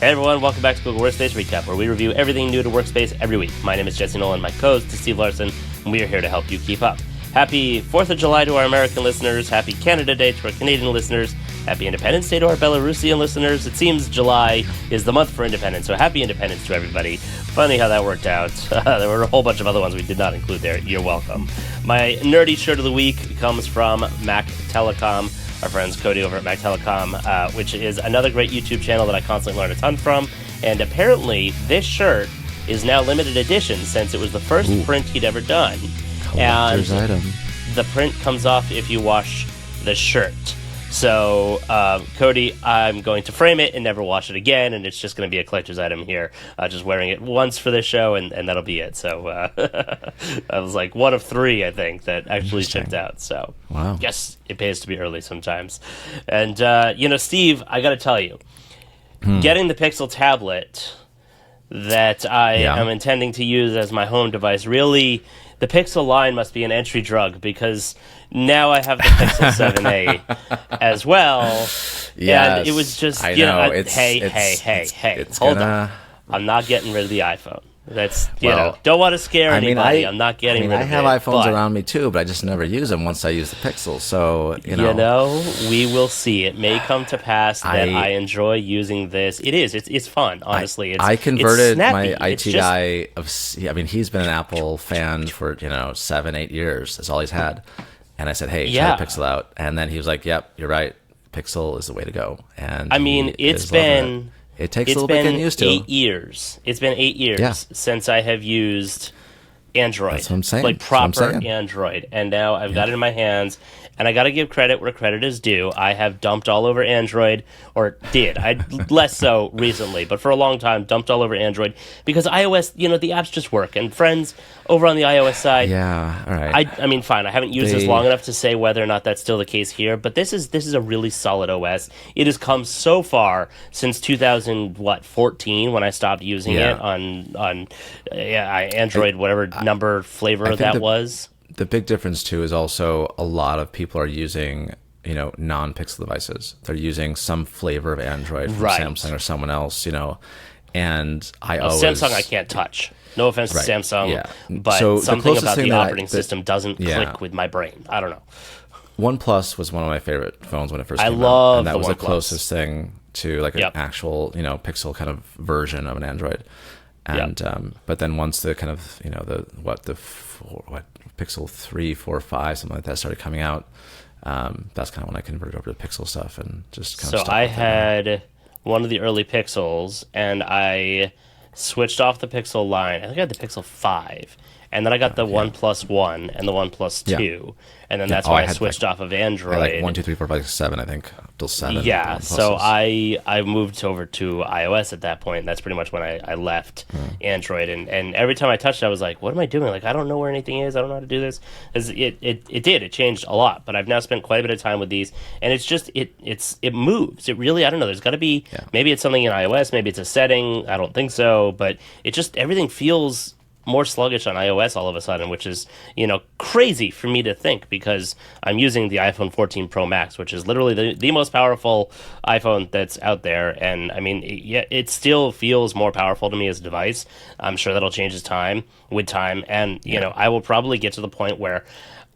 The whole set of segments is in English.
Hey everyone, welcome back to Google Workspace Recap, where we review everything new to Workspace every week. My name is Jesse Nolan, my co-host is Steve Larson, and we are here to help you keep up. Happy 4th of July to our American listeners, happy Canada Day to our Canadian listeners, happy Independence Day to our Belarusian listeners. It seems July is the month for independence, so happy independence to everybody. Funny how that worked out. There were a whole bunch of other ones we did not include there. You're welcome. My nerdy shirt of the week comes from Mac Telecom. Our friends Cody over at Mac Telecom, which is another great YouTube channel that I constantly learn a ton from. And apparently, this shirt is now limited edition since it was the first print he'd ever done. Collector's item. The print comes off if you wash the shirt. So, Cody, I'm going to frame it and never wash it again, and it's just going to be a collector's item here. Just wearing it once for this show, and that'll be it. So, I was like one of 3, I think, that actually shipped out. So, wow. Yes, it pays to be early sometimes. And, Steve, I got to tell you, getting the Pixel tablet that I am intending to use as my home device, really, the Pixel line must be an entry drug, because now I have the Pixel 7a as well. Yes, and it was just, hey, hold on. I'm not getting rid of the iPhone. That's, don't want to scare anybody. I'm not getting rid of it. I have iPhones around me too, but I just never use them once I use the Pixel. So, we will see. It may come to pass that I enjoy using this. It is. It's fun, honestly. I converted my IT guy. He's been an Apple fan for, 7-8 years. That's all he's had. And I said, hey, try the Pixel out. And then he was like, yep, you're right. Pixel is the way to go. And it takes a little bit getting used to. 8 years. It's been 8 years since I have used Android. That's what I'm saying. Like proper Android. And now I've got it in my hands. And I got to give credit where credit is due. I have dumped all over Android, or did. Less so recently, but for a long time, dumped all over Android because iOS, the apps just work. And friends over on the iOS side, all right. I mean, fine. I haven't used this long enough to say whether or not that's still the case here, but this is a really solid OS. It has come so far since 2014 when I stopped using it on Android, whatever number flavor that was. The big difference too is also a lot of people are using non-Pixel devices. They're using some flavor of Android from Samsung or someone else, and Samsung I can't touch. No offense to Samsung, but something about the operating system doesn't click with my brain. I don't know. OnePlus was one of my favorite phones when it first came out. I love and that was the the closest thing to like an actual Pixel kind of version of an Android. And but then once the kind of Pixel 3, 4, 5, something like that started coming out, that's kind of when I converted over to Pixel stuff and just kind of. So I had one of the early Pixels, and I switched off the Pixel line. I think I had the Pixel 5, and then I got the OnePlus 1 and the OnePlus 2, and then that's why I switched off of Android. I like 1, 2, 3, 4, 5, 6, 7, I think, till 7. Yeah, so I moved over to iOS at that point, and that's pretty much when I left Android. And every time I touched it, I was like, what am I doing? Like, I don't know where anything is. I don't know how to do this. It changed a lot, but I've now spent quite a bit of time with these, and it's just, it moves. It really, I don't know, there's got to be, maybe it's something in iOS, maybe it's a setting, I don't think so, but it just, everything feels more sluggish on iOS all of a sudden, which is, crazy for me to think because I'm using the iPhone 14 Pro Max, which is literally the most powerful iPhone that's out there. And I mean, it still feels more powerful to me as a device. I'm sure that'll change with time. And, I will probably get to the point where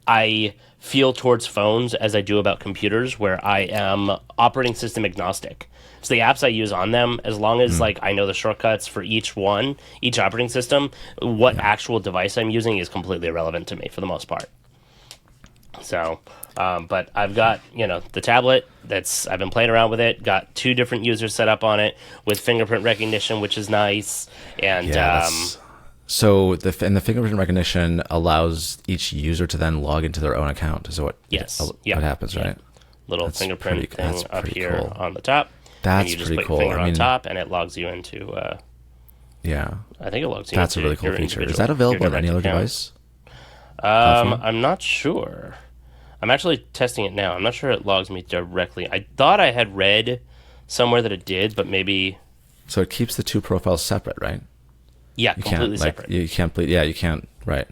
I feel towards phones as I do about computers, where I am operating system agnostic. So the apps I use on them, as long as I know the shortcuts for each operating system, what actual device I'm using is completely irrelevant to me for the most part. So, but I've got, the tablet I've been playing around with it, got 2 different users set up on it with fingerprint recognition, which is nice. And, so the fingerprint recognition allows each user to then log into their own account. Is what happens, right? Little fingerprint thing up here on the top. That's and you just pretty put cool. Your finger on top, and it logs you into. I think it logs you. That's into a really cool your feature. Is that available on any other device? I'm not sure. I'm actually testing it now. I'm not sure it logs me directly. I thought I had read somewhere that it did, but maybe. So it keeps the 2 profiles separate, right? Yeah, completely separate. You can't. Yeah, you can't. Right.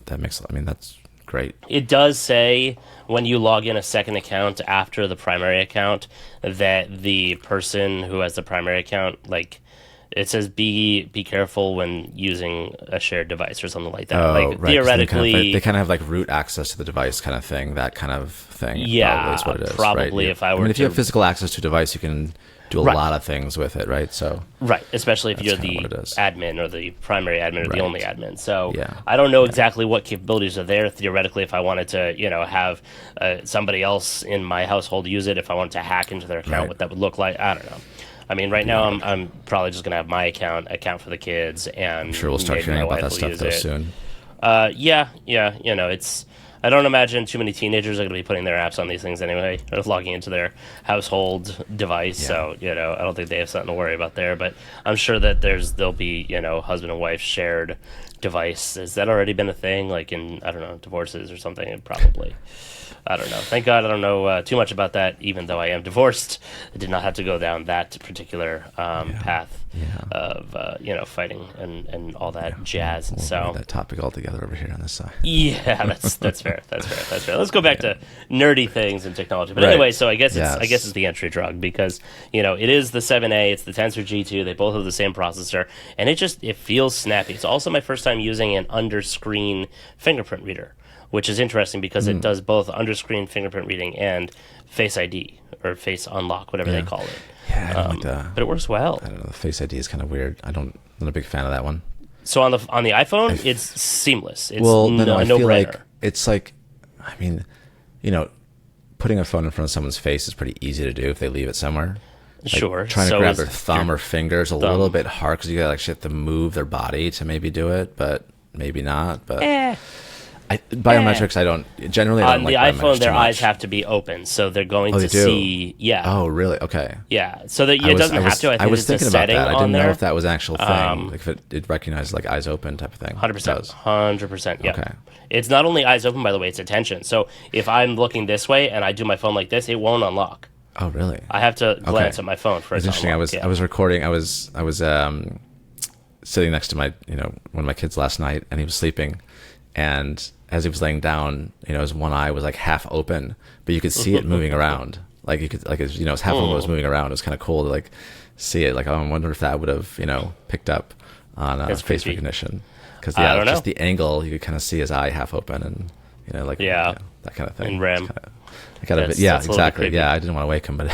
That makes. I mean, that's great. It does say when you log in a second account after the primary account that the person who has the primary account, like, it says be careful when using a shared device or something like that. Like, right. theoretically, They kind of have like root access to the device kind of thing. That kind of thing. Yeah, probably is what it is. probably. Right? If I were, if you have physical access to a device, you can do a lot of things with it, right? So right, especially if you're the admin or the primary admin or the only admin. So I don't know exactly what capabilities are there. Theoretically, if I wanted to, have somebody else in my household use it, if I wanted to hack into their account, what that would look like, I don't know. I mean, right now I'm probably just gonna have my account for the kids, and I'm sure we'll start hearing about that stuff though soon. It's. I don't imagine too many teenagers are going to be putting their apps on these things anyway, or logging into their household device. Yeah. So, I don't think they have something to worry about there. But I'm sure that there'll be, husband and wife shared device. Has that already been a thing? Like in, I don't know, divorces or something? Probably. I don't know. Thank God I don't know too much about that, even though I am divorced. I did not have to go down that particular path of, fighting and all that jazz. We'll so that topic altogether over here on this side. Yeah, that's fair. That's fair. Let's go back to nerdy things and technology. But anyway, so I guess it's the entry drug because, it is the 7A, it's the Tensor G2. They both have the same processor, and it feels snappy. It's also my first time using an under-screen fingerprint reader, which is interesting because it does both under-screen fingerprint reading and Face ID or Face Unlock, whatever they call it. Yeah, I don't like that. But it works well. I don't know. The Face ID is kind of weird. I'm not a big fan of that one. So on the iPhone, it's seamless. It's I feel no-brainer. like it's like, I mean, putting a phone in front of someone's face is pretty easy to do if they leave it somewhere. Like sure. Trying to grab their thumb or finger is a little bit hard because you got to move their body to maybe do it, but maybe not. But biometrics, I don't like on the iPhone, their eyes have to be open, so they're going to see. Yeah. Oh, really? Okay. Yeah. So that it doesn't have to. I think was thinking about that. I didn't know if that was an actual thing, like if it recognizes like eyes open type of thing. 100%. 100%. Yeah. Okay. It's not only eyes open, by the way. It's attention. So if I'm looking this way and I do my phone like this, it won't unlock. Oh, really? I have to glance at my phone for it to interesting. Unlock. I was recording. I was sitting next to my one of my kids last night, and he was sleeping, and as he was laying down, his one eye was like half open, but you could see it moving around. Like you could, his half open was moving around. It was kind of cool to like see it. Like, I wonder if that would have picked up on face recognition, because just the angle, you could kind of see his eye half open, and that kind of thing. In REM. Exactly. Yeah, I didn't want to wake him, but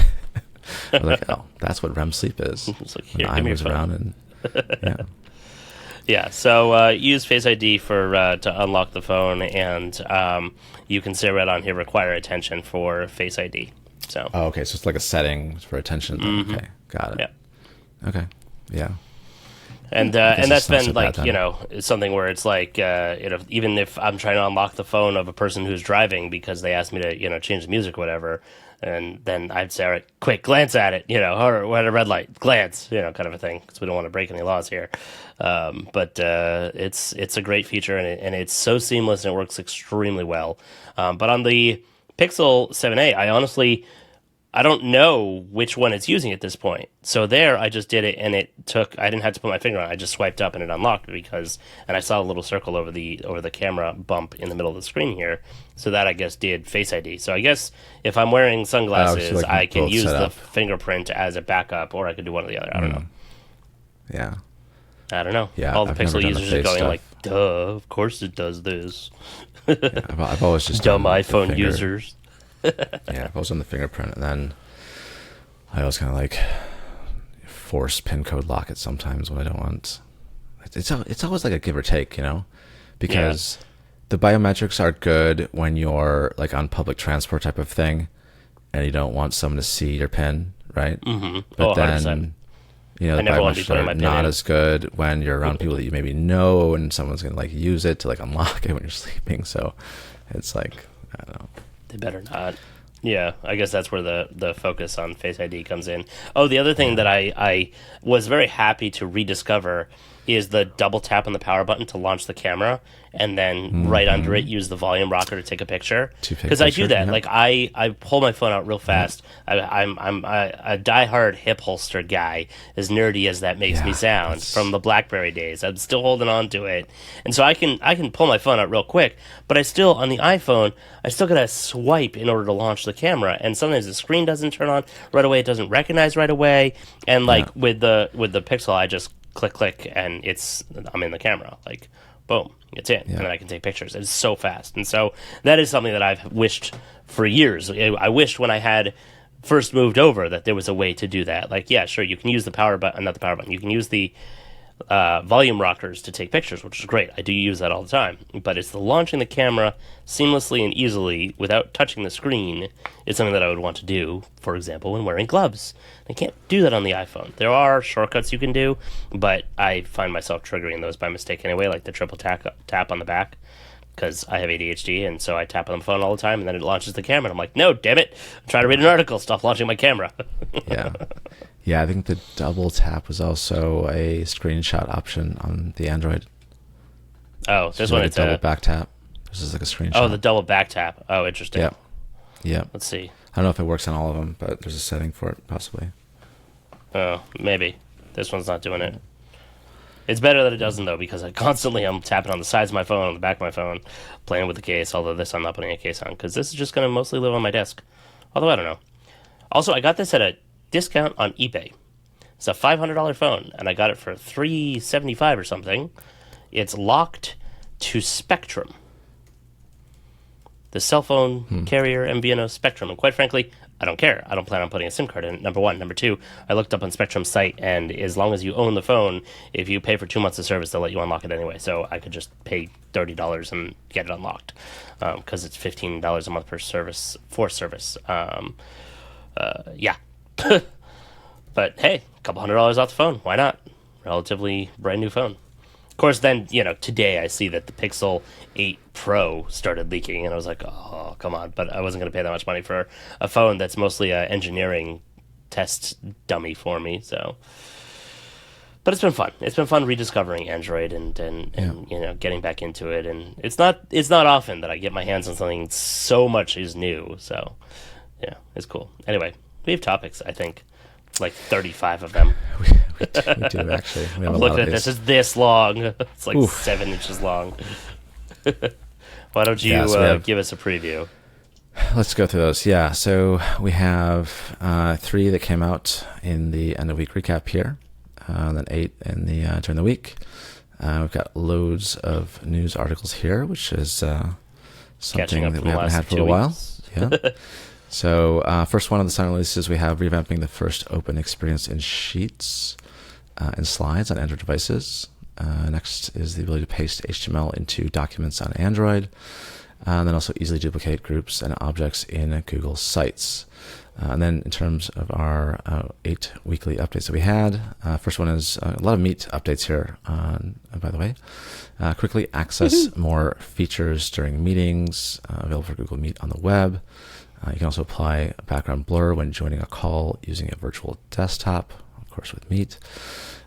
I was like, oh, that's what REM sleep is. It's like, when the eye moves around and Yeah, so use Face ID to unlock the phone, and you can say right on here, require attention for Face ID. So. Oh, okay, so it's like a setting for attention. Mm-hmm. Okay, got it. Yeah. Okay, yeah. And that's been like, something where it's like, even if I'm trying to unlock the phone of a person who's driving because they asked me to, change the music or whatever, and then I'd say, all right, quick, glance at it, or we're at a red light, glance, kind of a thing, because we don't want to break any laws here. But it's a great feature, and it's so seamless, and it works extremely well. But on the Pixel 7a, I don't know which one it's using at this point. So there, I just did it, and I didn't have to put my finger on it. I just swiped up, and it unlocked and I saw a little circle over the camera bump in the middle of the screen here. So that, I guess, did Face ID. So I guess if I'm wearing sunglasses, I can use the fingerprint as a backup, or I could do one or the other. I don't know. Yeah. I don't know. Yeah, all the Pixel users are going like, duh, of course it does this. I've always just dumb iPhone users. Yeah, I've always done the fingerprint, and then I always kind of like force pin code lock it sometimes when I don't want. It's always like a give or take, because the biometrics are good when you're like on public transport type of thing, and you don't want someone to see your pin, right? Mm-hmm. But then, the biometrics are not as good when you're around people that you maybe know, and someone's gonna like use it to like unlock it when you're sleeping. So it's like, I don't know. They better not. Yeah, I guess that's where the focus on Face ID comes in. Oh, the other thing that I was very happy to rediscover is the double tap on the power button to launch the camera, and then right under it use the volume rocker to take a picture. Because I do that. Yeah. Like I pull my phone out real fast. I'm a diehard hip holster guy, as nerdy as that makes me sound, from the BlackBerry days. I'm still holding on to it, and so I can pull my phone out real quick. But I still, on the iPhone, I still gotta swipe in order to launch the camera, and sometimes the screen doesn't turn on right away. It doesn't recognize right away, and like with the Pixel, I just click, and I'm in the camera. Like, boom, it's in, and then I can take pictures. It's so fast, and so that is something that I've wished for years. I wished when I had first moved over that there was a way to do that. Like, yeah, sure, you can use the power button, not the power button. You can use the volume rockers to take pictures, which is great. I do use that all the time. But it's the launching the camera seamlessly and easily without touching the screen is something that I would want to do, for example, when wearing gloves. I can't do that on the iPhone. There are shortcuts you can do, but I find myself triggering those by mistake anyway, like the triple tap on the back, because I have ADHD, and so I tap on the phone all the time, and then it launches the camera, and I'm like, no, damn it, I'm trying to read an article, stop launching my camera. Yeah, I think the double tap was also a screenshot option on the Android. Oh, this one, it's a double back tap. This is like a screenshot. Oh, the double back tap. Oh, interesting. Yeah. Let's see. I don't know if it works on all of them, but there's a setting for it, possibly. Oh, maybe. This one's not doing it. It's better that it doesn't, though, because I'm tapping on the sides of my phone, on the back of my phone, playing with the case, although this I'm not putting a case on, because this is just going to mostly live on my desk. Although, I don't know. Also, I got this at a discount on eBay. It's a $500 phone, and I got it for $375 or something. It's locked to Spectrum, the cell phone carrier MVNO Spectrum. And quite frankly, I don't care. I don't plan on putting a SIM card in it, number one. Number two, I looked up on Spectrum's site, and as long as you own the phone, if you pay for 2 months of service, they'll let you unlock it anyway. So I could just pay $30 and get it unlocked, because it's $15 a month per service, for service. Yeah. But hey, a couple $100 off the phone. Why not? Relatively brand new phone. Of course, then, today I see that the Pixel 8 Pro started leaking, and I was like, oh, come on. But I wasn't going to pay that much money for a phone that's mostly an engineering test dummy for me. So, but it's been fun. It's been fun rediscovering Android and getting back into it. And it's not often that I get my hands on something so much is new. So, yeah, it's cool. Anyway, we have topics, I think. Like 35 of them. we do actually. We have I'm looking at this. It's this long. It's like 7 inches long. Why don't you give us a preview? Let's go through those. Yeah, so we have 3 that came out in the end of week recap here, and then 8 in the during the week. We've got loads of news articles here, which is something that we haven't had for a while. Yeah. So first one of the sign releases, we have revamping the first open experience in Sheets and Slides on Android devices. Next is the ability to paste HTML into documents on Android, and then also easily duplicate groups and objects in Google Sites. And then in terms of our 8 weekly updates that we had, first one is a lot of Meet updates here, by the way. Quickly access more features during meetings, available for Google Meet on the web. You can also apply a background blur when joining a call using a virtual desktop, of course with Meet.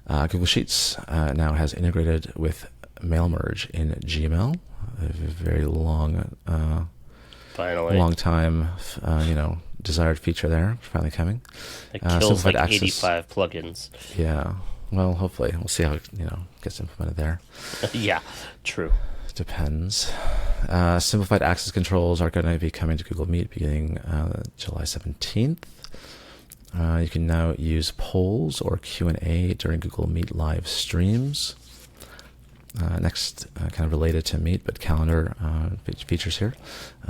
Google Sheets now has integrated with Mail Merge in Gmail. A very long time, desired feature there, finally coming. It kills like 85 plugins. Yeah. Well, hopefully. We'll see how it gets implemented there. Yeah, true. Depends. Simplified access controls are going to be coming to Google Meet beginning July 17th. You can now use polls or Q&A during Google Meet live streams. Next, kind of related to Meet, but calendar features here.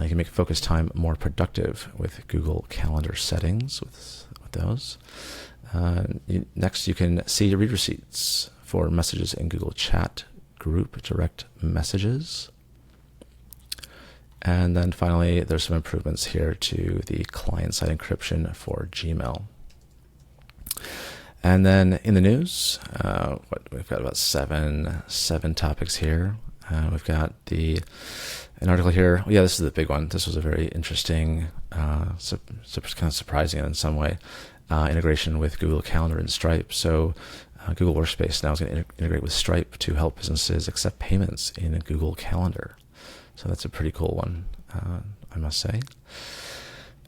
You can make focus time more productive with Google Calendar settings with those. Next, you can see read receipts for messages in Google Chat group direct messages. And then finally, there's some improvements here to the client-side encryption for Gmail. And then in the news, we've got about seven topics here. We've got an article here. Yeah, this is the big one. This was a very interesting, kind of surprising in some way, integration with Google Calendar and Stripe. So Google Workspace now is going to integrate with Stripe to help businesses accept payments in a Google Calendar. So that's a pretty cool one, I must say.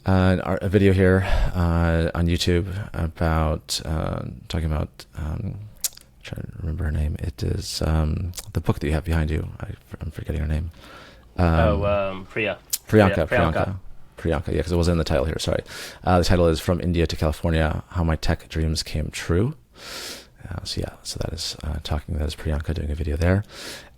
A video here on YouTube about talking about I'm trying to remember her name. It is the book that you have behind you. I'm forgetting her name. Priyanka. Yeah, because it wasn't in the title here. Sorry. The title is From India to California: How My Tech Dreams Came True. So that is Priyanka doing a video there.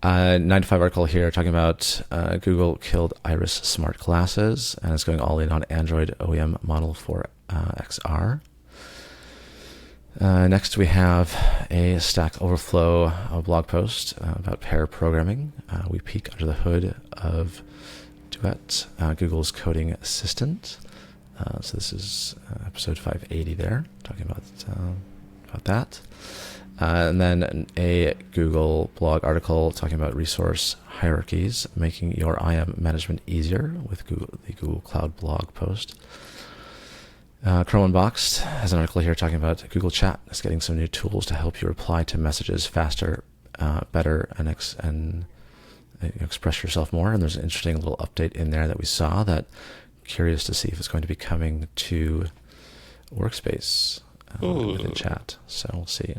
9 to 5 article here talking about Google killed Iris smart glasses, and it's going all in on Android OEM model for XR. Next we have a Stack Overflow blog post about pair programming. We peek under the hood of Duet, Google's coding assistant. So this is episode 580 there, talking about that. And then a Google blog article talking about resource hierarchies, making your IAM management easier with the Google Cloud blog post. Chrome Unboxed has an article here talking about Google Chat is getting some new tools to help you reply to messages faster, better, and express yourself more. And there's an interesting little update in there that we saw that curious to see if it's going to be coming to Workspace within Chat. So we'll see.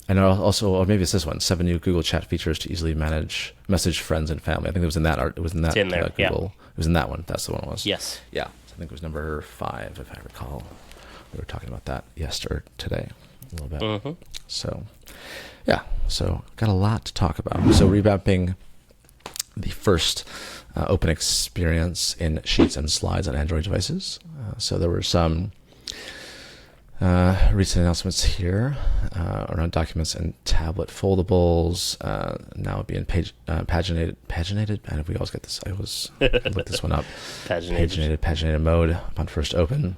And also, or maybe it's this one: 7 new Google Chat features to easily message friends and family. I think it was in that art. It was in that Google. Yeah. It was in that one. That's the one it was. Yes. Yeah. I think it was number 5, if I recall. We were talking about that today a little bit. Mm-hmm. So, yeah. So got a lot to talk about. So revamping the first open experience in Sheets and Slides on Android devices. So there were some recent announcements here around documents and tablet foldables. Now being paginated. And we always get this. I always look this one up. Paginated mode upon first open.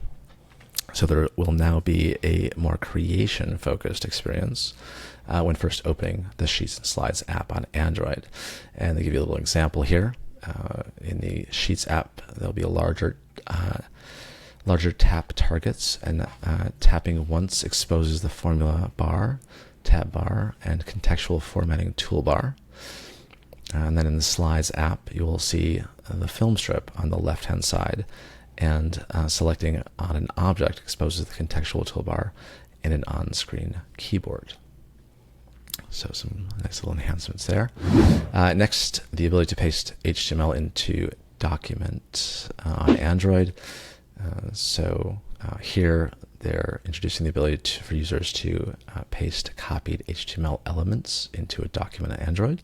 So there will now be a more creation-focused experience when first opening the Sheets and Slides app on Android. And they give you a little example here. In the Sheets app, there'll be a larger tap targets, and tapping once exposes the formula bar, tab bar, and contextual formatting toolbar. And then in the Slides app, you will see the film strip on the left-hand side, and selecting on an object exposes the contextual toolbar and an on-screen keyboard. So some nice little enhancements there. Next, the ability to paste HTML into document on Android. Here they're introducing the ability for users to paste copied HTML elements into a document on Android.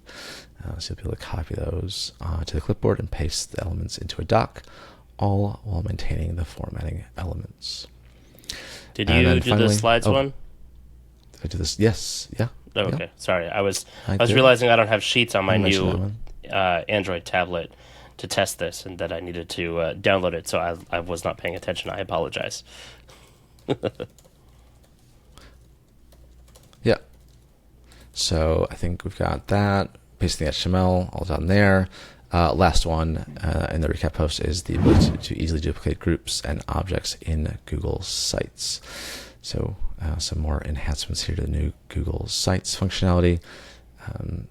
So you'll be able to copy those to the clipboard and paste the elements into a doc, all while maintaining the formatting elements. Did you do the Slides one? Did I do this? Yes. Yeah. Oh, okay. Yeah. Sorry. I was realizing I don't have Sheets on my new Android tablet to test this, and that I needed to download it, so I was not paying attention. I apologize. Yeah. So I think we've got that. Pasting the HTML, all done there. Last one in the recap post is the ability to easily duplicate groups and objects in Google Sites. So some more enhancements here to the new Google Sites functionality.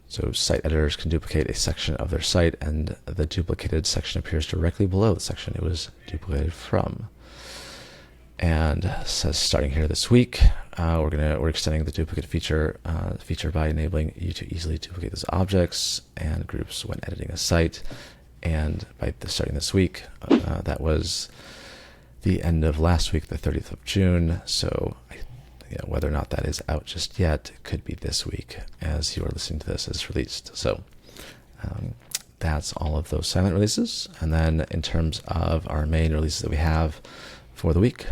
So site editors can duplicate a section of their site, and the duplicated section appears directly below the section it was duplicated from. And says starting here this week, we're extending the duplicate feature by enabling you to easily duplicate those objects and groups when editing a site. And by starting this week, that was the end of last week, the 30th of June. So whether or not that is out just yet, it could be this week as you are listening to this as released. So that's all of those silent releases. And then in terms of our main releases that we have for the week,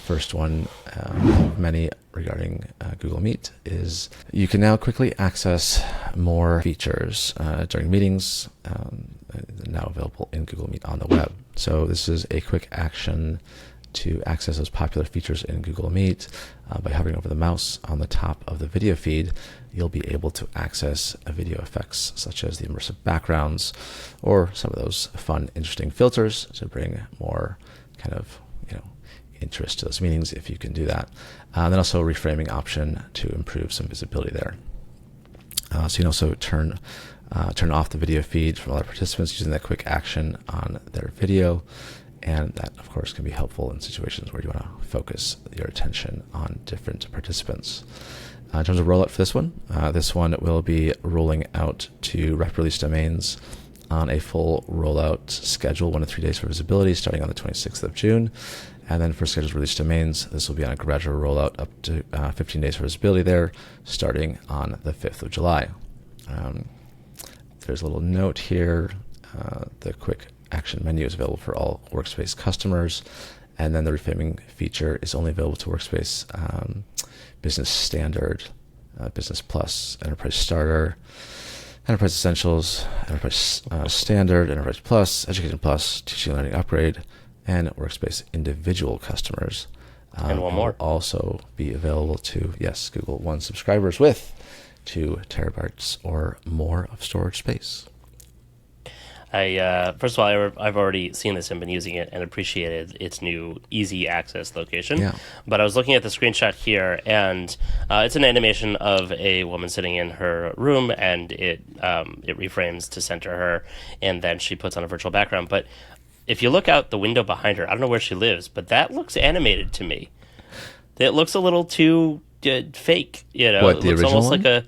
first one of many regarding Google Meet is you can now quickly access more features during meetings, now available in Google Meet on the web. So this is a quick action to access those popular features in Google Meet. By hovering over the mouse on the top of the video feed, you'll be able to access video effects such as the immersive backgrounds or some of those fun, interesting filters to bring more kind of interest to those meetings if you can do that. Then also a reframing option to improve some visibility there. So you can also turn off the video feed from other participants using that quick action on their video. And that, of course, can be helpful in situations where you want to focus your attention on different participants. In terms of rollout for this one will be rolling out to rep release domains on a full rollout schedule, 1 to 3 days for visibility, starting on the 26th of June. And then for scheduled release domains, this will be on a gradual rollout up to 15 days for visibility there, starting on the 5th of July. There's a little note here. The quick action menu is available for all Workspace customers. And then the reframing feature is only available to Workspace Business Standard, Business Plus, Enterprise Starter, Enterprise Essentials, Enterprise Standard, Enterprise Plus, Education Plus, Teaching and Learning Upgrade, and Workspace individual customers. And one more. Will also be available to, Google One subscribers with 2 terabytes or more of storage space. First of all, I've already seen this and been using it and appreciated its new easy access location. Yeah. But I was looking at the screenshot here, and it's an animation of a woman sitting in her room, and it reframes to center her, and then she puts on a virtual background. But if you look out the window behind her, I don't know where she lives, but that looks animated to me. It looks a little too fake. What, the it looks original almost one? like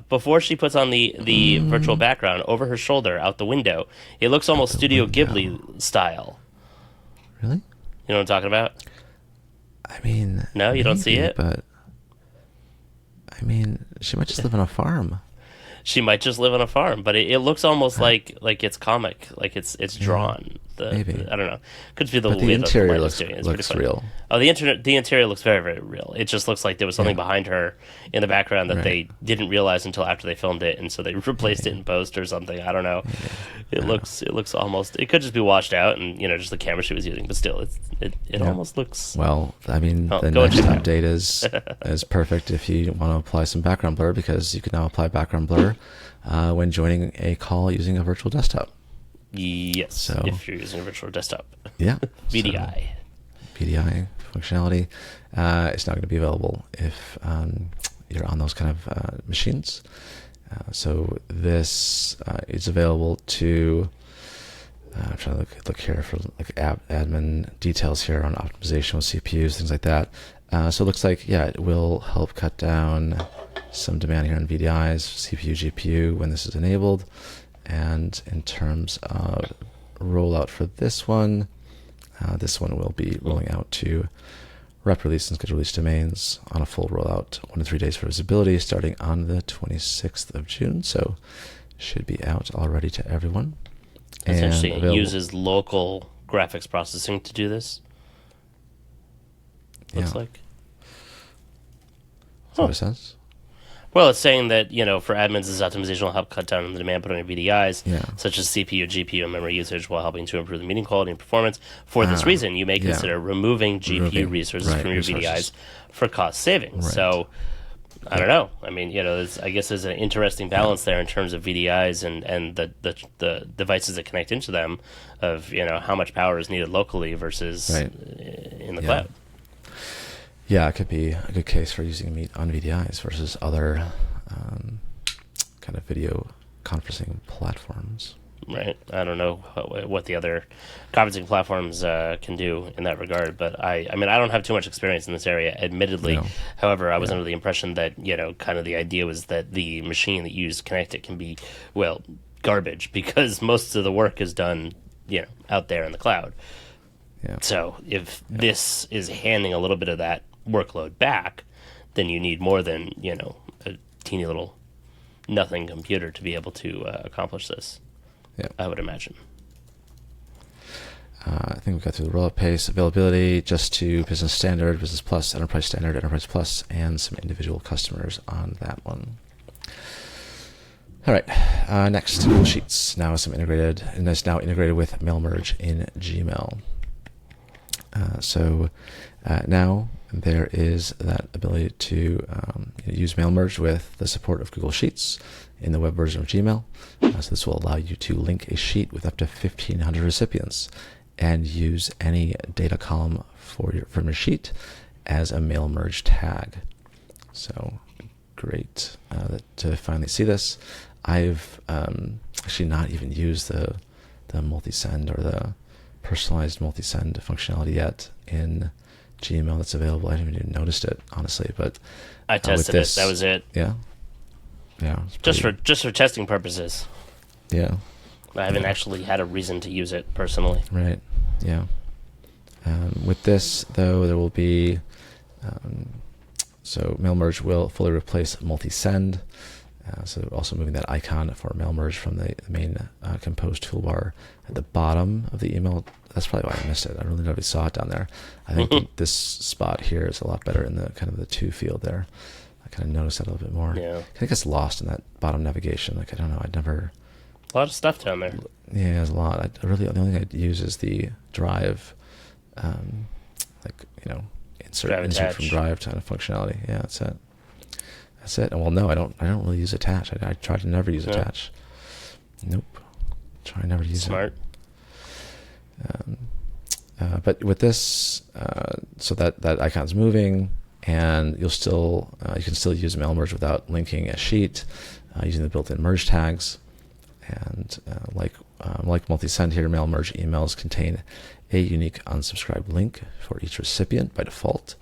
before she puts on the virtual background over her shoulder out the window, it looks almost Studio Ghibli style. Really? You know what I'm talking about? I mean... No, you don't see it? But, I mean, she might just live on a farm. She might just live on a farm, but it looks almost like it's comic, like it's drawn. Maybe. I don't know. Could be the But way the interior light looks is doing it. It's pretty funny. real. Oh, the interior looks very, very real. It just looks like there was something behind her in the background that they didn't realize until after they filmed it, and so they replaced it in post or something. I don't know. It looks almost. It could just be washed out, and just the camera she was using, but still, it almost looks. Well, I mean, the next update is perfect if you want to apply some background blur, because you can now apply background blur when joining a call using a virtual desktop. Yes, if you're using a virtual desktop. Yeah. VDI. VDI functionality is now going to be available if you're on those kind of machines. So this is available to... I'm trying to look here for like admin details here on optimization with CPUs, things like that. So it looks like, it will help cut down some demand here on VDIs, CPU, GPU, when this is enabled. And in terms of rollout for this one will be rolling out to rep release and scheduled release domains on a full rollout, 1 to 3 days for visibility, starting on the 26th of June. So should be out already to everyone. That's interesting. It uses local graphics processing to do this. Looks like. That's what it says. Well, it's saying that, for admins, this optimization will help cut down on the demand put on your VDIs, such as CPU, GPU, and memory usage, while helping to improve the meeting quality and performance. For this reason, you may consider removing GPU resources from your VDIs for cost savings. Right. So, I don't know. I mean, I guess there's an interesting balance there in terms of VDIs and the devices that connect into them, of how much power is needed locally versus in the cloud. Yeah, it could be a good case for using Meet on VDIs versus other kind of video conferencing platforms. Right. I don't know what the other conferencing platforms can do in that regard, but I mean, I don't have too much experience in this area, admittedly. No. However, I was under the impression that, kind of the idea was that the machine that you use to connect it can be, garbage, because most of the work is done, out there in the cloud. Yeah. So if this is handing a little bit of that workload back, then you need more than, a teeny little nothing computer to be able to accomplish this. Yeah, I would imagine. I think we got through the rollout pace, availability just to Business Standard, Business Plus, Enterprise Standard, Enterprise Plus, and some individual customers on that one. All right, next, Google Sheets now is now integrated with Mail Merge in Gmail. So now there is that ability to use Mail Merge with the support of Google Sheets in the web version of Gmail. So this will allow you to link a sheet with up to 1,500 recipients and use any data column from your sheet as a mail merge tag. So great to finally see this. I've actually not even used the multi-send or the personalized multi-send functionality yet in Gmail that's available. I haven't even noticed it, honestly, but I tested it. That was it. Yeah. Just for testing purposes. Yeah. I haven't actually had a reason to use it personally. Right. Yeah. With this, though, there will be so mail merge will fully replace multi-send. So also moving that icon for mail merge from the main compose toolbar at the bottom of the email. That's probably why I missed it. I really never saw it down there. I think this spot here is a lot better in the kind of the to field there. I kind of noticed that a little bit more. Yeah. I think it's lost in that bottom navigation. Like, I don't know. I'd never... A lot of stuff down there. Yeah, there's a lot. The only thing I'd use is the drive, insert from drive kind of functionality. Yeah, that's it. That's it. Well, no, I don't really use attach. I try to never use attach. Nope. Try never to use Smart. it. But with this, so that icon's moving, and you can still use mail merge without linking a sheet using the built-in merge tags. And like multi-send here, mail merge emails contain a unique unsubscribe link for each recipient by default.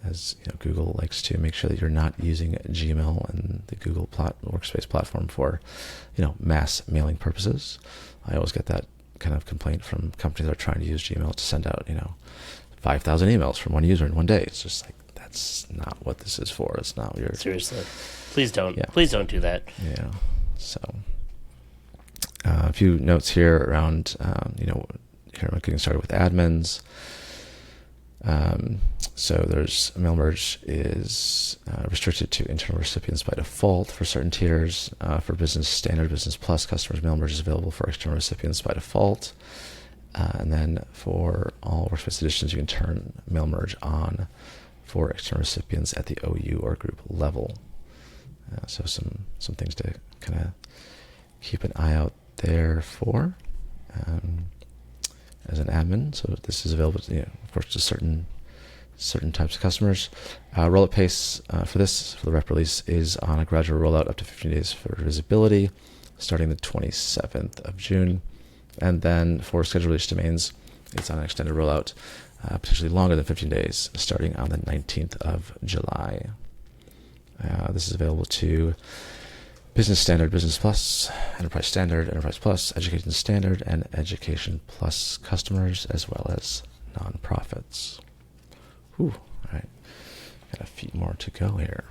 As Google likes to make sure that you're not using Gmail and the Google Workspace platform for mass mailing purposes. I always get that kind of complaint from companies that are trying to use Gmail to send out 5,000 emails from one user in one day. It's just like, that's not what this is for. It's not what you're... Seriously, please don't. Yeah. Please don't do that. Yeah. So a few notes here around here I'm getting started with admins. So there's mail merge is restricted to internal recipients by default for certain tiers. For Business Standard, Business Plus customers, mail merge is available for external recipients by default. And then for all Workspace editions, you can turn mail merge on for external recipients at the OU or group level. So some things to kind of keep an eye out there for as an admin. So this is available, of course, to certain types of customers. Rollout pace for the rep release is on a gradual rollout up to 15 days for visibility, starting the 27th of June. And then for scheduled release domains, it's on an extended rollout, potentially longer than 15 days, starting on the 19th of July. This is available to Business Standard, Business Plus, Enterprise Standard, Enterprise Plus, Education Standard, and Education Plus customers, as well as nonprofits. All right. Got a few more to go here.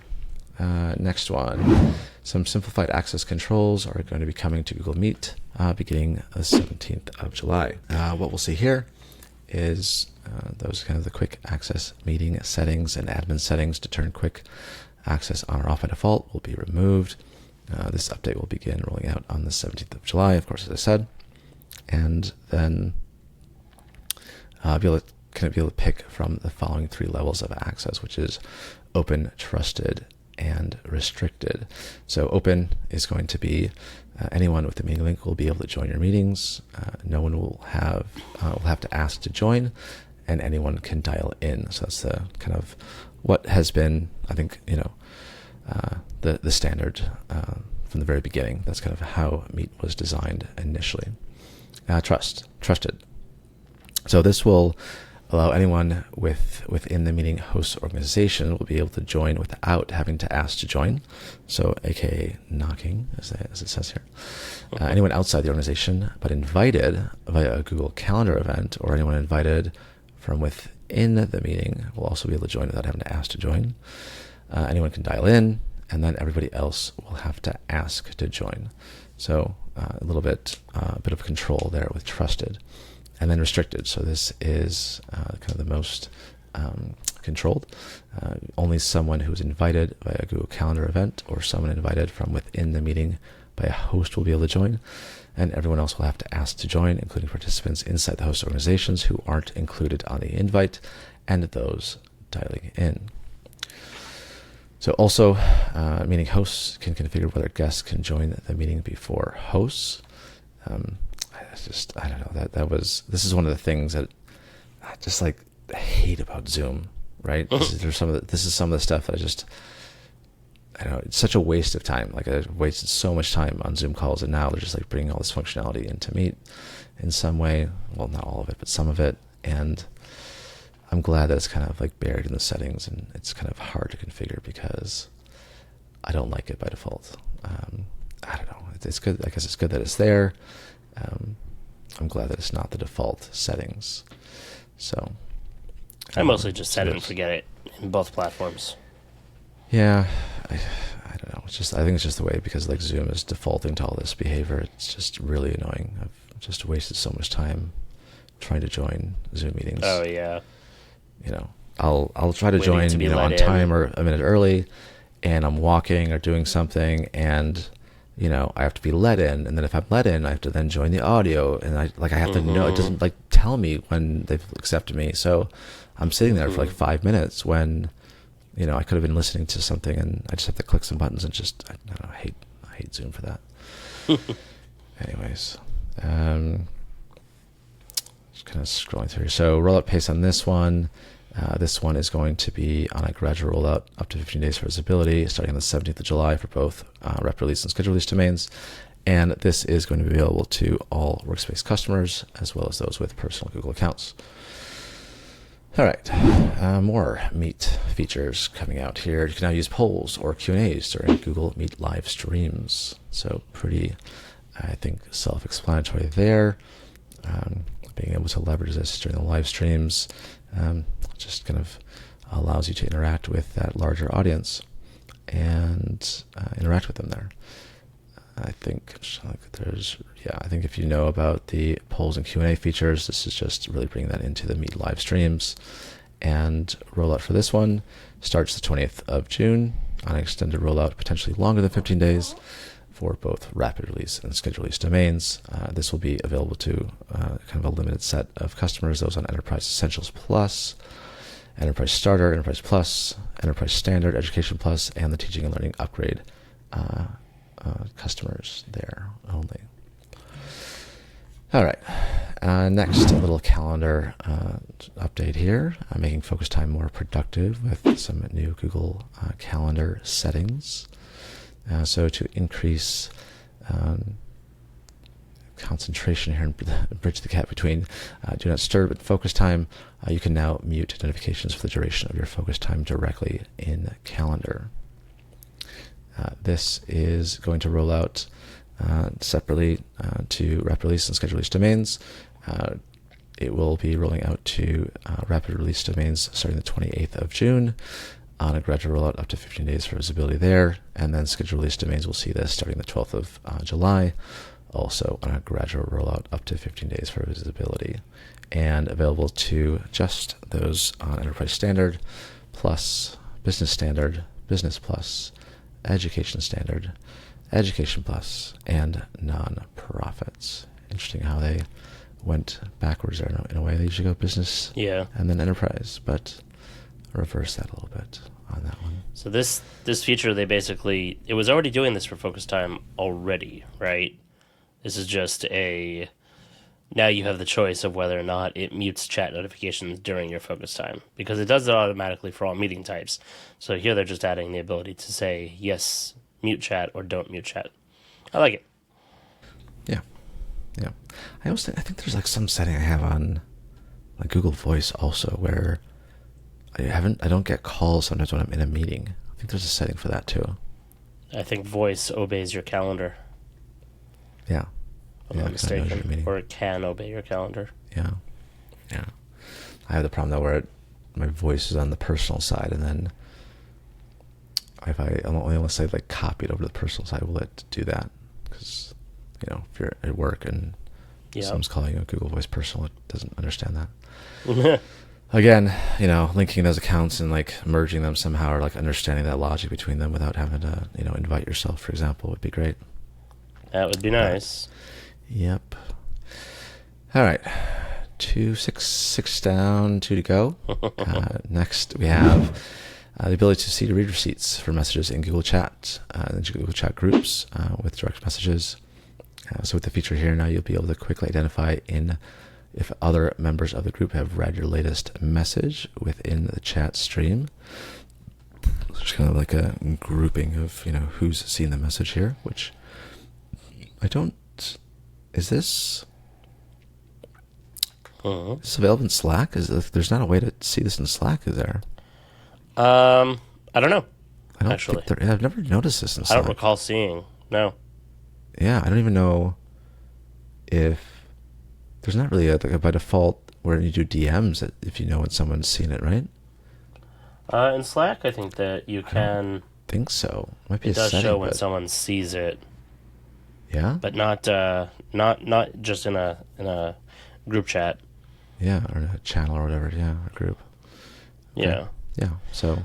Next one. Some simplified access controls are going to be coming to Google Meet beginning the 17th of July. What we'll see here is those kind of the quick access meeting settings and admin settings to turn quick access on or off by default will be removed. This update will begin rolling out on the 17th of July, of course, as I said. And then be able to pick from the following 3 levels of access, which is open, trusted, and restricted. So open is going to be anyone with the meeting link will be able to join your meetings. No one will have to ask to join, and anyone can dial in. So that's the kind of what has been, I think, the standard from the very beginning. That's kind of how Meet was designed initially. Trusted. So this will allow anyone within the meeting host organization will be able to join without having to ask to join. So aka knocking, as it says here. Anyone outside the organization but invited via a Google Calendar event, or anyone invited from within the meeting will also be able to join without having to ask to join. Anyone can dial in, and then everybody else will have to ask to join. So a bit of control there with trusted. And then restricted. So this is kind of the most controlled. Only someone who is invited by a Google Calendar event or someone invited from within the meeting by a host will be able to join. And everyone else will have to ask to join, including participants inside the host organizations who aren't included on the invite and those dialing in. So also, meeting hosts can configure whether guests can join the meeting before hosts. I don't know, this is one of the things that I just like hate about Zoom, right? This is some of the stuff that I don't know, it's such a waste of time. Like I wasted so much time on Zoom calls, and now they're just like bringing all this functionality into Meet in some way. Well, not all of it, but some of it. And I'm glad that it's kind of like buried in the settings, and it's kind of hard to configure because I don't like it by default. I don't know. It's good. I guess it's good that it's there. I'm glad that it's not the default settings. So I mostly just set it and forget it in both platforms. Yeah, I don't know. I think it's just the way, because like Zoom is defaulting to all this behavior. It's just really annoying. I've just wasted so much time trying to join Zoom meetings. Oh yeah. I'll try to join on time or a minute early, and I'm walking or doing something, and I have to be let in, and then if I'm let in, I have to then join the audio, and I have to know. It doesn't like tell me when they've accepted me, so I'm sitting there for like 5 minutes when I could have been listening to something, and I just have to click some buttons and I don't know, I hate Zoom for that. Anyways, just kind of scrolling through. So rollout pace on this one. This one is going to be on a gradual rollout up to 15 days for visibility, starting on the 17th of July for both rep release and schedule release domains. And this is going to be available to all Workspace customers, as well as those with personal Google accounts. All right, more Meet features coming out here. You can now use polls or Q&AS during Google Meet live streams. So pretty, I think, self-explanatory there. Being able to leverage this during the live streams just kind of allows you to interact with that larger audience and interact with them there. I think if you know about the polls and Q&A features, this is just really bringing that into the Meet live streams. And rollout for this one starts the 20th of June on an extended rollout, potentially longer than 15 days for both rapid release and schedule release domains. This will be available to kind of a limited set of customers, those on Enterprise Essentials Plus, Enterprise Starter, Enterprise Plus, Enterprise Standard, Education Plus, and the Teaching and Learning Upgrade customers there only. All right. Next, a little calendar update here. Making focus time more productive with some new Google Calendar settings. So to increase concentration here and bridge the gap between do not disturb and focus time, you can now mute notifications for the duration of your focus time directly in Calendar. This is going to roll out separately to rapid release and schedule release domains. It will be rolling out to rapid release domains starting the 28th of June on a gradual rollout up to 15 days for visibility there. And then schedule release domains will see this starting the 12th of July, also on a gradual rollout up to 15 days for visibility, and available to just those on Enterprise Standard, Plus, Business Standard, Business Plus, Education Standard, Education Plus, and non-profits. Interesting how they went backwards there in a way. They usually go business and then enterprise, but reverse that a little bit on that one. So this feature, it was already doing this for focus time already, right? This is just now you have the choice of whether or not it mutes chat notifications during your focus time, because it does it automatically for all meeting types. So here they're just adding the ability to say, yes, mute chat, or don't mute chat. I like it. Yeah. I think there's like some setting I have on like Google Voice also where I don't get calls sometimes when I'm in a meeting. I think there's a setting for that too. I think Voice obeys your calendar. Yeah. If I'm not mistaken. Or it can obey your calendar. Yeah. I have the problem though where my voice is on the personal side, and then if I only say like copy it over to the personal side, will it do that? Because if you're at work and someone's calling you a Google Voice personal, it doesn't understand that. Again, linking those accounts and like merging them somehow, or like understanding that logic between them without having to, invite yourself, for example, would be great. That would be nice. Yep. All right. 6 down, 2 to go. Next, we have the ability to see to read receipts for messages in Google Chat, and Google Chat groups with direct messages. So with the feature here now, you'll be able to quickly identify if other members of the group have read your latest message within the chat stream. So it's kind of like a grouping of, who's seen the message here, which is this available in Slack? There's not a way to see this in Slack, is there? I don't know. Actually, I've never noticed this in Slack. I don't recall seeing. No. Yeah, I don't even know if there's not really by default where you do DMs if you know when someone's seen it, right? In Slack, I think that you can. I think so. Might be it does show when someone sees it. Yeah, but not just in a group chat. Yeah, or a channel or whatever. Yeah, a group. Okay. Yeah. So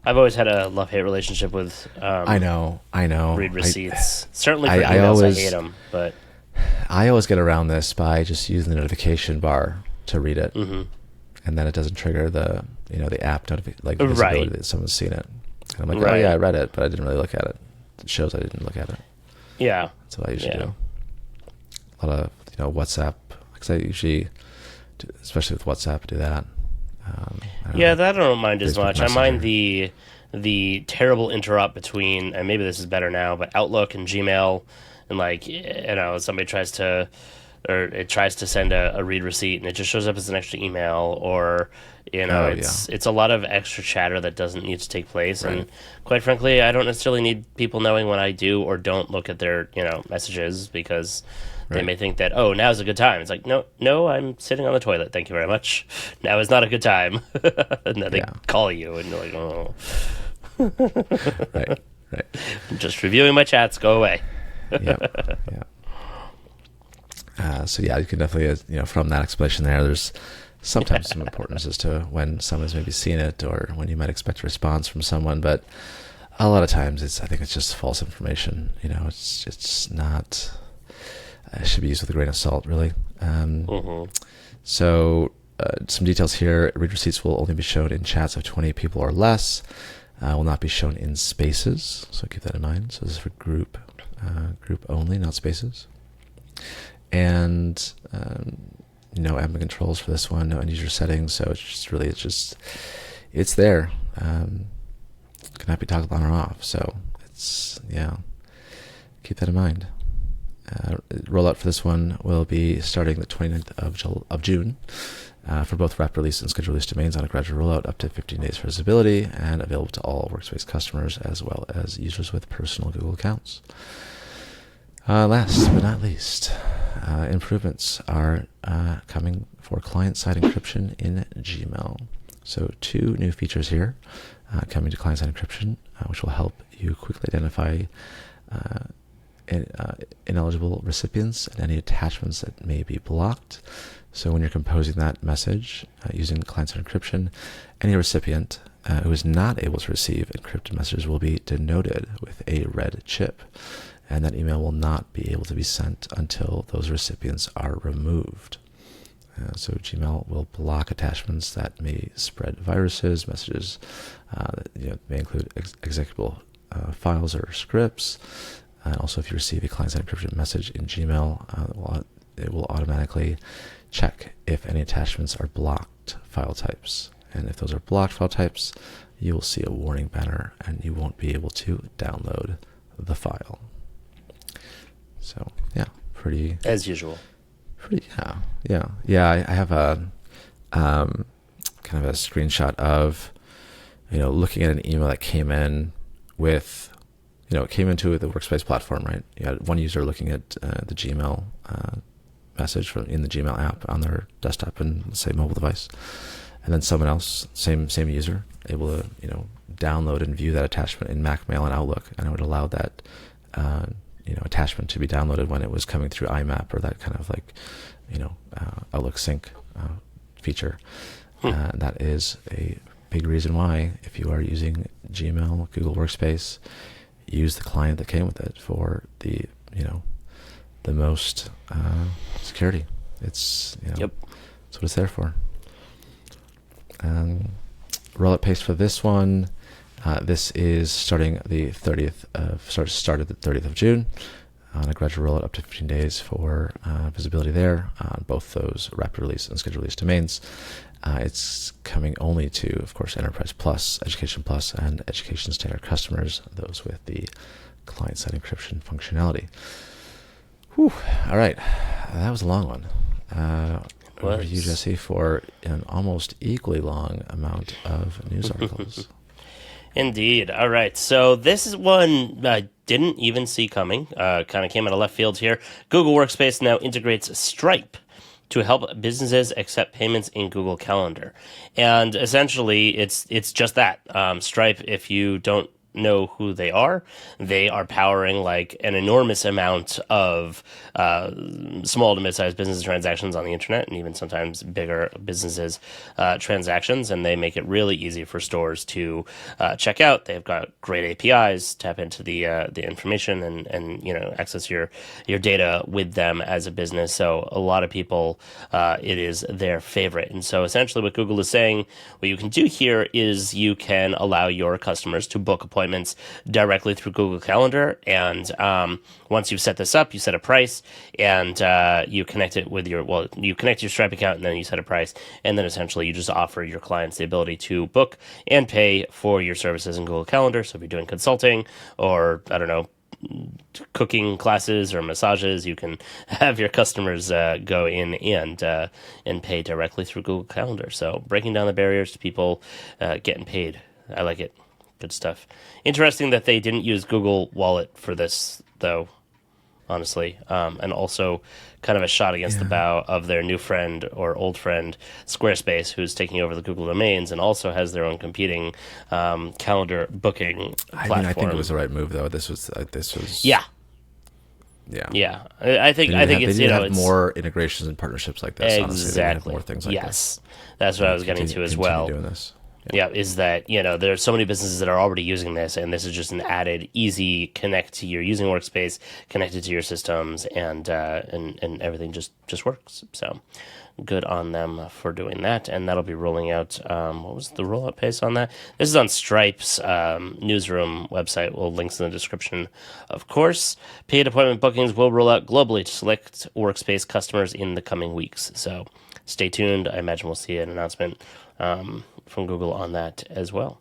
I've always had a love-hate relationship with. I know. Read receipts. Certainly for emails, I hate them. But I always get around this by just using the notification bar to read it, and then it doesn't trigger the app visibility that someone's seen it. And I'm like, oh yeah, I read it, but I didn't really look at it. It shows I didn't look at it. Yeah, that's what I usually do. A lot of WhatsApp, because I usually, especially with WhatsApp, do that. That I don't mind as much. I mind the terrible interrupt between, and maybe this is better now, but Outlook and Gmail, and somebody tries to send a read receipt and it just shows up as an extra email, or it's a lot of extra chatter that doesn't need to take place. Right. And quite frankly, I don't necessarily need people knowing when I do or don't look at their messages, because they may think that, oh, now's a good time. It's like, no, I'm sitting on the toilet. Thank you very much. Now is not a good time. And then they call you and you're like, oh. Right. I'm just reviewing my chats. Go away. Yeah. So you can definitely, from that explanation there, there's sometimes some importance as to when someone's maybe seen it or when you might expect a response from someone. But a lot of times I think it's just false information. It's not... It should be used with a grain of salt, really. So some details here. Read receipts will only be shown in chats of 20 people or less. Will not be shown in spaces, so keep that in mind. So this is for group only, not spaces. And admin controls for this one, no end user settings. So it's there. Cannot be toggled on or off. So keep that in mind. Rollout for this one will be starting the 29th of June for both wrapped release and scheduled release domains on a gradual rollout up to 15 days for visibility, and available to all Workspace customers as well as users with personal Google accounts. Last but not least, improvements are coming for client-side encryption in Gmail. So 2 new features here coming to client-side encryption, which will help you quickly identify ineligible recipients and any attachments that may be blocked. So when you're composing that message using client-side encryption, any recipient who is not able to receive encrypted messages will be denoted with a red chip, and that email will not be able to be sent until those recipients are removed. So Gmail will block attachments that may spread viruses, messages that may include executable files or scripts. And also, if you receive a client-side encryption message in Gmail, it will automatically check if any attachments are blocked file types. And if those are blocked file types, you will see a warning banner and you won't be able to download the file. So, pretty... As usual. Yeah, I have a kind of a screenshot of, looking at an email that came in with... it came into the Workspace platform, right? You had one user looking at the Gmail message in the Gmail app on their desktop and, say, mobile device. And then someone else, same user, able to, download and view that attachment in Mac Mail and Outlook. And it would allow that, attachment to be downloaded when it was coming through IMAP or that kind of Outlook sync feature. That is a big reason why, if you are using Gmail, Google Workspace, use the client that came with it for the most security. It's that's what it's there for. Rollout pace for this one. This is starting the 30th of June. on a gradual rollout up to 15 days for visibility there on both those rapid release and scheduled release domains. It's coming only to, of course, Enterprise Plus, Education Plus, and Education Standard customers, those with the client-side encryption functionality. Whew. All right. That was a long one. Over to you, Jesse, for an almost equally long amount of news articles. Indeed. All right. So this is one I didn't even see coming. Kind of came out of left field here. Google Workspace now integrates Stripe to help businesses accept payments in Google Calendar. And essentially, it's just that. Stripe, if you don't know who they are powering like an enormous amount of small to mid-sized business transactions on the internet, and even sometimes bigger businesses transactions, and they make it really easy for stores to check out. They've got great APIs, tap into the information and access your data with them as a business. So a lot of people, it is their favorite. And so essentially what Google is saying, what you can do here is you can allow your customers to book appointments directly through Google Calendar, and once you've set this up, you set a price, and you connect it with you connect your Stripe account, and then you set a price, and then essentially you just offer your clients the ability to book and pay for your services in Google Calendar. So if you're doing consulting or, I don't know, cooking classes or massages, you can have your customers go in and pay directly through Google Calendar. So breaking down the barriers to people getting paid. I like it. Good stuff. Interesting that they didn't use Google Wallet for this, though, honestly. And also kind of a shot against the bow of their new friend or old friend, Squarespace, who's taking over the Google domains and also has their own competing calendar booking platform. I think it was the right move, though. This was Yeah. I think it's it's more integrations and partnerships like this. Exactly. Honestly, they have more things like this. Yes, that's what I was getting to as well. Doing this. Yeah, is that, there's so many businesses that are already using this, and this is just an added easy connect to your using Workspace, connected to your systems, and everything just works. So good on them for doing that, and that'll be rolling out. What was the rollout pace on that? This is on Stripe's newsroom website. We'll links in the description, of course. Paid appointment bookings will roll out globally to select Workspace customers in the coming weeks. So stay tuned. I imagine we'll see an announcement from Google on that as well.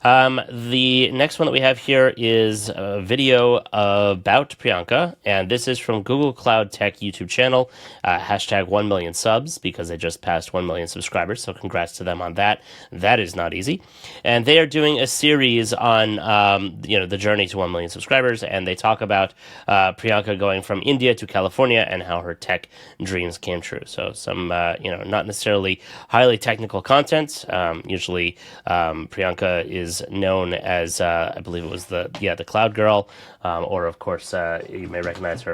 The next one that we have here is a video about Priyanka, and this is from Google Cloud Tech YouTube channel, hashtag 1 million subs, because they just passed 1 million subscribers, so congrats to them on that. That is not easy. And they are doing a series on, the journey to 1 million subscribers, and they talk about Priyanka going from India to California and how her tech dreams came true. So some, not necessarily highly technical content. Usually Priyanka is known as, I believe it was the Cloud Girl, or of course you may recognize her.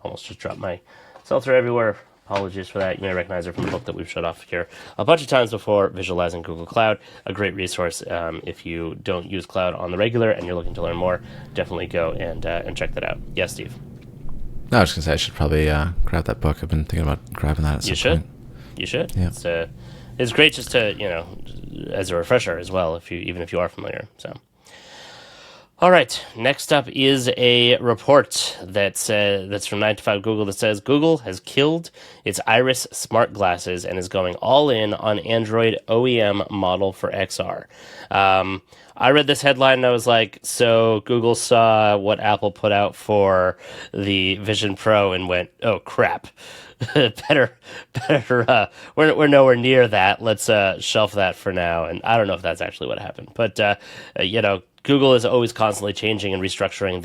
Almost just dropped my seltzer everywhere. Apologies for that. You may recognize her from the book that we've showed off here a bunch of times before, Visualizing Google Cloud. A great resource if you don't use Cloud on the regular and you're looking to learn more. Definitely go and check that out. Yes, Steve? No, I was going to say I should probably grab that book. I've been thinking about grabbing that at some point. You should. Yeah. It's great just to, as a refresher as well, even if you are familiar. So, all right. Next up is a report that's from 9 to 5 Google that says Google has killed its Iris smart glasses and is going all in on Android OEM model for XR. I read this headline and I was like, so Google saw what Apple put out for the Vision Pro and went, oh crap. better we're nowhere near that. Let's shelf that for now. And I don't know if that's actually what happened, but Google is always constantly changing and restructuring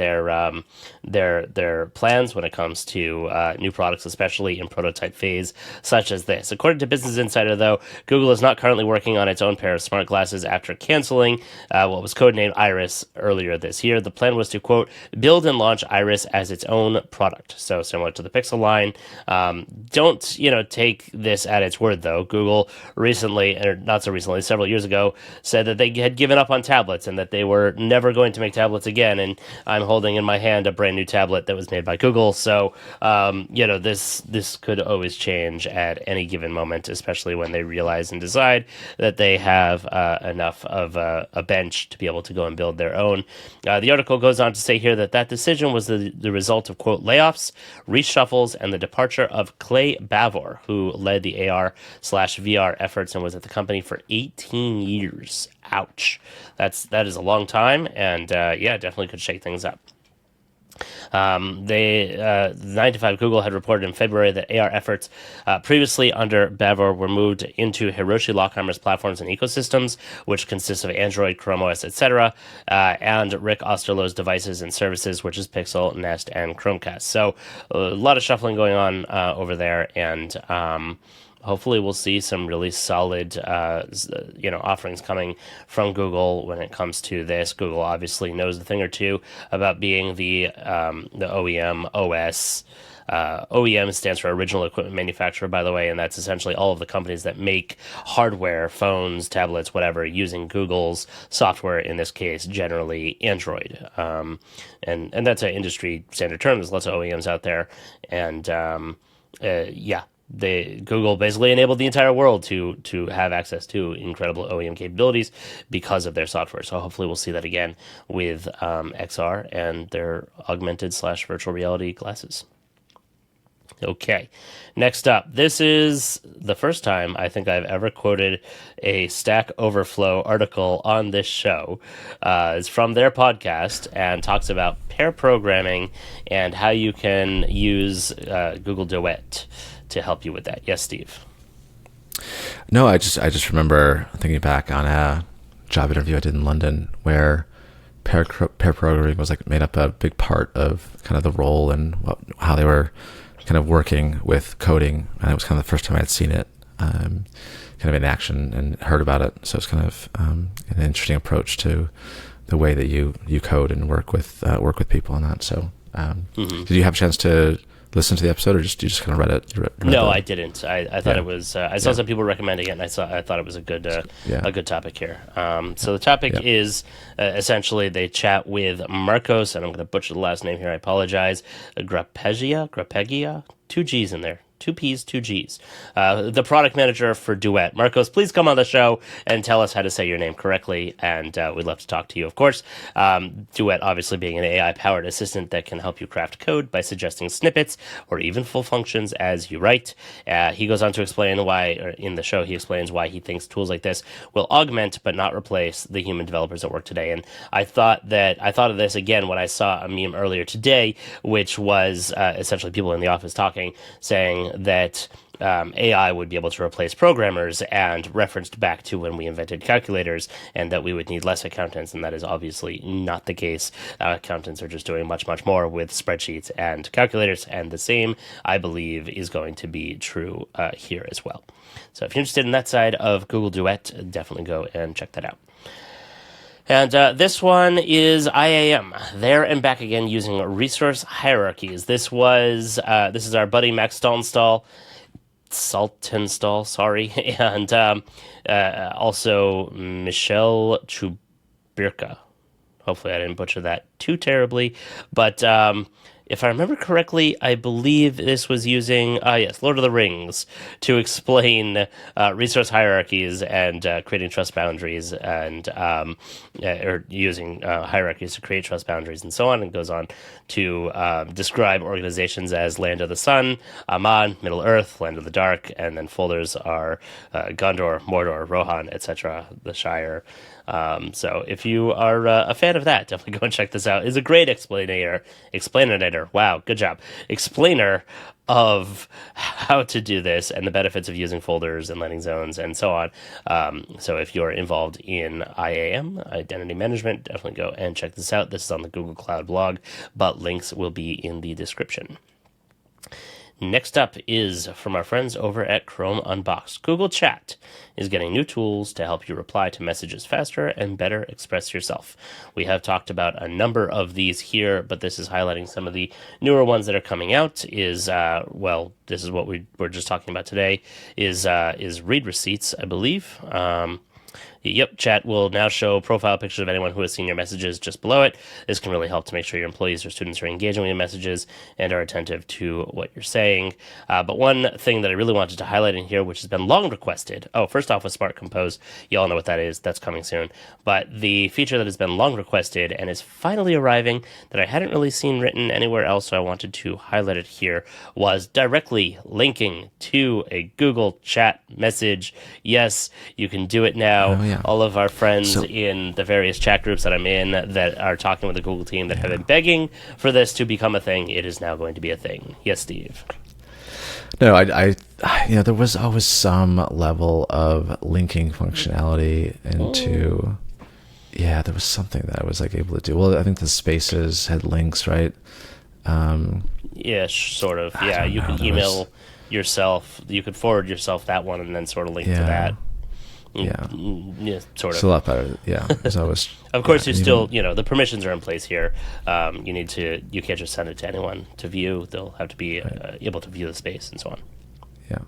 their plans when it comes to new products, especially in prototype phase, such as this. According to Business Insider, though, Google is not currently working on its own pair of smart glasses after canceling what was codenamed Iris earlier this year. The plan was to, quote, build and launch Iris as its own product. So similar to the Pixel line. Don't, take this at its word, though. Google recently, or not so recently, several years ago, said that they had given up on tablets and that they were we're never going to make tablets again. And I'm holding in my hand a brand new tablet that was made by Google. So, this could always change at any given moment, especially when they realize and decide that they have enough of a bench to be able to go and build their own. The article goes on to say here that decision was the result of, quote, layoffs, reshuffles, and the departure of Clay Bavor, who led the AR/VR efforts and was at the company for 18 years. Ouch. That is a long time, and definitely could shake things up. 9 to 5 Google had reported in February that AR efforts previously under Bavor were moved into Hiroshi Lockheimer's platforms and ecosystems, which consists of Android, Chrome OS, etc., and Rick Osterloh's devices and services, which is Pixel, Nest, and Chromecast. So a lot of shuffling going on over there, and hopefully we'll see some really solid, offerings coming from Google when it comes to this. Google obviously knows a thing or two about being the OEM OS. OEM stands for Original Equipment Manufacturer, by the way, and that's essentially all of the companies that make hardware, phones, tablets, whatever, using Google's software, in this case, generally Android. And that's an industry standard term. There's lots of OEMs out there, and Google basically enabled the entire world to have access to incredible OEM capabilities because of their software. So hopefully we'll see that again with XR and their augmented/virtual reality glasses. Okay, next up. This is the first time I think I've ever quoted a Stack Overflow article on this show. It's from their podcast and talks about pair programming and how you can use Google Duet to help you with that. Yes, Steve? No, I just remember thinking back on a job interview I did in London where pair programming was made up a big part of kind of the role and how they were kind of working with coding, and it was kind of the first time I'd seen it kind of in action and heard about it. So it's kind of an interesting approach to the way that you code and work with people on that. So did you have a chance to listen to the episode, or you just kind of read it? No, I didn't. I thought it was. I saw some people recommending it, and I thought it was a good topic here. So the topic is essentially they chat with Marcos, and I'm going to butcher the last name here. I apologize. Grapegia, 2 G's in there. 2 P's, 2 G's. The product manager for Duet. Marcos, please come on the show and tell us how to say your name correctly, and we'd love to talk to you, of course. Duet obviously being an AI-powered assistant that can help you craft code by suggesting snippets or even full functions as you write. He goes on to explain in the show, he explains why he thinks tools like this will augment but not replace the human developers at work today. And I thought of this again when I saw a meme earlier today, which was essentially people in the office talking, saying that AI would be able to replace programmers, and referenced back to when we invented calculators and that we would need less accountants, and that is obviously not the case. Accountants are just doing much, much more with spreadsheets and calculators, and the same, I believe, is going to be true here as well. So if you're interested in that side of Google Duet, definitely go and check that out. And this one is IAM, there and back again using resource hierarchies. This is our buddy Max Saltonstall, and also Michelle Chubirka. Hopefully I didn't butcher that too terribly, but if I remember correctly, I believe this was using, Lord of the Rings to explain resource hierarchies and creating trust boundaries, and or using hierarchies to create trust boundaries and so on. And goes on to describe organizations as Land of the Sun, Aman, Middle Earth, Land of the Dark, and then folders are Gondor, Mordor, Rohan, etc., the Shire. So if you are a fan of that, definitely go and check this out. It's a great explainer. Wow, good job. Explainer of how to do this and the benefits of using folders and landing zones and so on. So if you're involved in IAM, identity management, definitely go and check this out. This is on the Google Cloud blog, but links will be in the description. Next up is from our friends over at Chrome Unboxed. Google Chat is getting new tools to help you reply to messages faster and better express yourself. We have talked about a number of these here, but this is highlighting some of the newer ones that are coming out. This is what we were just talking about today, is read receipts, I believe. Yep, chat will now show profile pictures of anyone who has seen your messages just below it. This can really help to make sure your employees or students are engaging with your messages and are attentive to what you're saying. But one thing that I really wanted to highlight in here, which has been long requested. Oh, first off with Smart Compose, you all know what that is. That's coming soon. But the feature that has been long requested and is finally arriving that I hadn't really seen written anywhere else, so I wanted to highlight it here, was directly linking to a Google chat message. Yes, you can do it now. Oh, yeah. All of our friends in the various chat groups that I'm in that are talking with the Google team that have been begging for this to become a thing, it is now going to be a thing. Yes, Steve. No, I there was always some level of linking functionality into. Yeah, there was something that I was like able to do. Well, I think the Spaces had links, right? Yeah, sort of. Yeah, you could email yourself. You could forward yourself that one and then sort of link to that. Yeah, sort of. It's a lot better. Yeah, it's always. Of course, you still, the permissions are in place here. You can't just send it to anyone to view. They'll have to be able to view the space and so on. Yeah.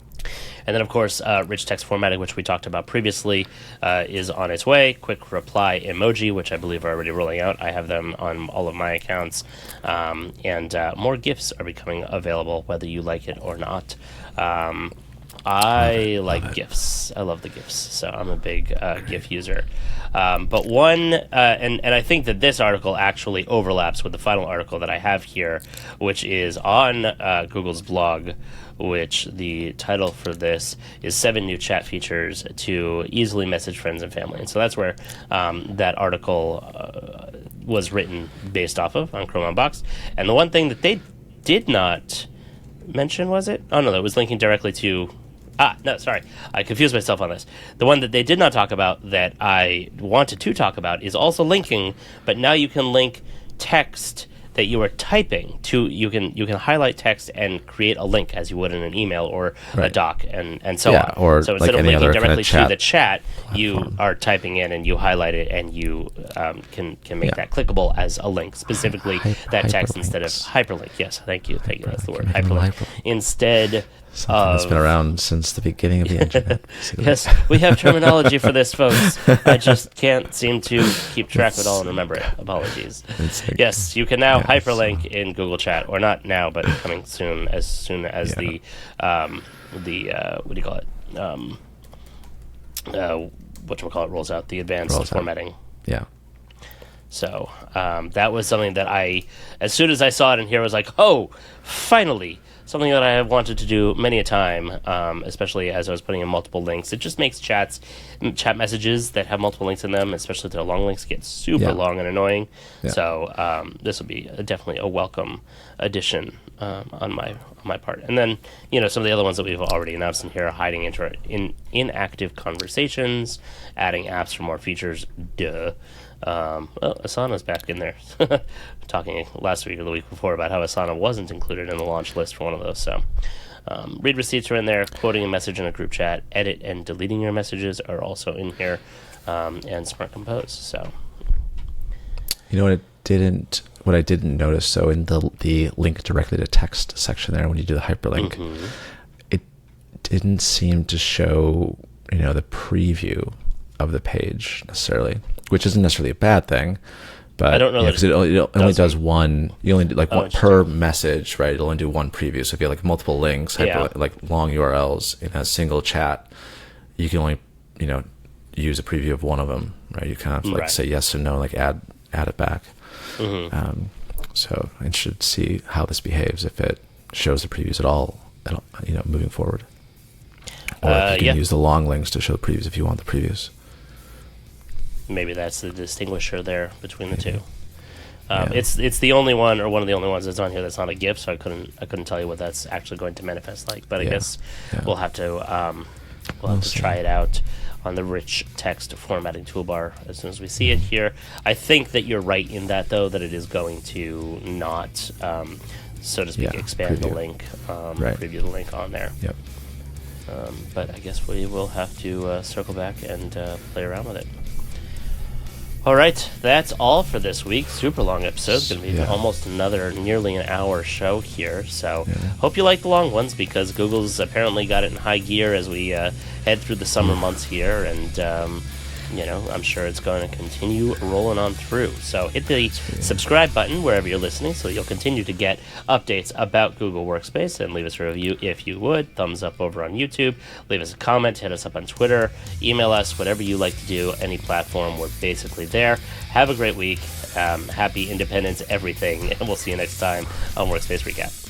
And then, of course, rich text formatting, which we talked about previously, is on its way. Quick reply emoji, which I believe are already rolling out. I have them on all of my accounts. And more GIFs are becoming available, whether you like it or not. I like GIFs. I love the GIFs, so I'm a big GIF user. But one, and I think that this article actually overlaps with the final article that I have here, which is on Google's blog, which the title for this is 7 New Chat Features to Easily Message Friends and Family. And so that's where that article was written based off of on Chrome Unboxed. And the one thing that they did not mention, was it? Oh, no, that was linking directly to... no, sorry. I confused myself on this. The one that they did not talk about that I wanted to talk about is also linking, but now you can link text that you are typing to. You can highlight text and create a link as you would in an email or a doc and so on. Or so instead of linking directly to the chat, you are typing in and you highlight it and you can make that clickable as a link, specifically that text instead of hyperlink. Yes, thank you. That's the word, hyperlink. Instead something that's been around since the beginning of the internet. Yes, we have terminology for this, folks. I just can't seem to keep track of it all and remember it. Apologies. Yes, you can now hyperlink in Google Chat, or not now, but coming soon as the what do you call it? Whatchamacallit rolls out, the advanced formatting. Yeah. So that was something that as soon as I saw it in here, I was like, oh, finally. Something that I have wanted to do many a time, especially as I was putting in multiple links. It just makes chat messages that have multiple links in them, especially if they're long links, get super long and annoying. Yeah. So this will be definitely a welcome addition on my part. And then, some of the other ones that we've already announced in here are hiding inactive conversations, adding apps for more features. Duh. Asana's back in there. Talking last week or the week before about how Asana wasn't included in the launch list for one of those. So read receipts are in there, quoting a message in a group chat, edit and deleting your messages are also in here, and Smart Compose. So what I didn't notice, so in the link directly to text section there, when you do the hyperlink, it didn't seem to show the preview of the page necessarily, which isn't necessarily a bad thing, but I don't know because it only does one. You only do one per message, right? It'll only do one preview. So if you have multiple links, like long URLs in a single chat, you can only use a preview of one of them, right? You kind of say yes or no, add it back. So I'm interested to see how this behaves if it shows the previews at all, moving forward, or if you can use the long links to show the previews if you want the previews. Maybe that's the distinguisher there between the two. It's the only one, or one of the only ones that's on here that's not a GIF, so I couldn't tell you what that's actually going to manifest like. But I guess we'll have to try it out on the rich text formatting toolbar as soon as we see it here. I think that you're right in that, though, that it is going to not, so to speak, expand the link, preview the link on there. Yep. But I guess we will have to circle back and play around with it. All right, that's all for this week. Super long episode. It's going to be almost nearly an hour show here. So hope you like the long ones, because Google's apparently got it in high gear as we head through the summer months here. And I'm sure it's going to continue rolling on through. So hit the subscribe button wherever you're listening so you'll continue to get updates about Google Workspace, and leave us a review if you would. Thumbs up over on YouTube. Leave us a comment. Hit us up on Twitter. Email us, whatever you like to do. Any platform, we're basically there. Have a great week. Happy Independence Everything, and we'll see you next time on Workspace Recap.